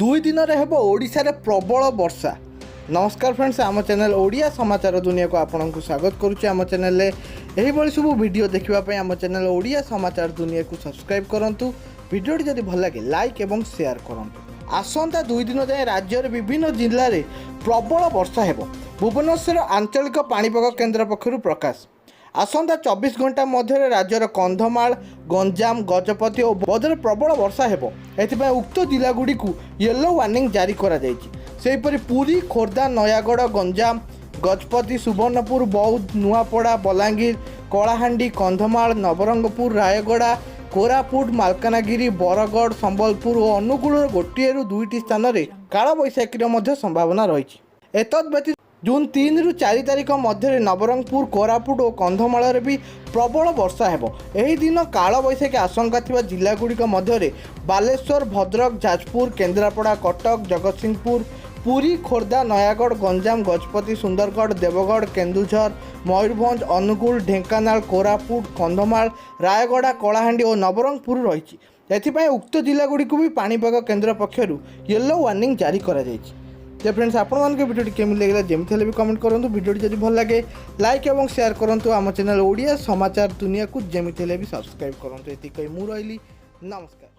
दुई दिन हेब ओडिशा रे प्रबल वर्षा। नमस्कार फ्रेंड्स, आम चैनल ओडिया समाचार दुनिया को आपन को स्वागत करुच्चे। आम चैनल यही भाई सब वीडियो देखापी आम चैनल ओडिया समाचार दुनिया को सब्सक्राइब करूँ। वीडियोटी जब भल लगे लाइक और शेयर करूँ। आसंता दुई दिन जाए राज्यर विभिन्न जिले में प्रबल वर्षा हेब। भुवनेश्वर आंचलिक पाणीपाग केन्द्र पक्षर प्रकाश। आसंता 24 घंटा मध्य राज्यर कंधमाल, गंजाम, गजपति और बौद्धରେ प्रबल वर्षा हेब। एथिपाई उक्त जिलागुड़ी को येलो वार्निंग जारी करा जायछि। सेहिपरि पुरी, खोर्धा, नयागढ़, गंजाम, गजपति, सुवर्णपुर, बौद्ध, नुआपड़ा, बलांगीर, कलाहांडी, कंधमाल, नवरंगपुर, रायगड़ा, कोरापुट, मालकानगिरी, बरगढ़, संबलपुर और अनुगुल गोटे दुईटी स्थान में कालबैशाखीर संभावना रही। एतद व्यतीत जून 3 रु 4 तारिख मध्य नवरंगपुर, कोरापुट और कंधमाल भी प्रबल वर्षा हेब। एही दिन कालबैशाखी आशंका थिबा जिलागुड़िक मध्य बालेश्वर, भद्रक, जाजपुर, केन्द्रापड़ा, कटक, जगतसिंहपुर, पुरी, खोर्धा, नयागढ़, गंजाम, गजपति, सुंदरगढ़, देवगढ़, केन्दुझर, मयूरभंज, अनुगुल, ढेंकानाल, कोरापुट, कंधमाल, रायगड़ा, कलाहांडी और नवरंगपुर रही। एथिपाई उक्त जिलागुड़ी को भी पाणीपाग केन्द्र पक्षर येलो वार्निंग जारी करा जायछि। तो फ्रेंड्स, आपण भिडियो केमी लगे जमी भी कमेंट करूँ। भिडियो जब भल लगे लाइक और शेयर करूँ। आम चैनल ओडिया समाचार दुनिया को जमी भी सब्सक्राइब करूँ। ये मुझे नमस्कार।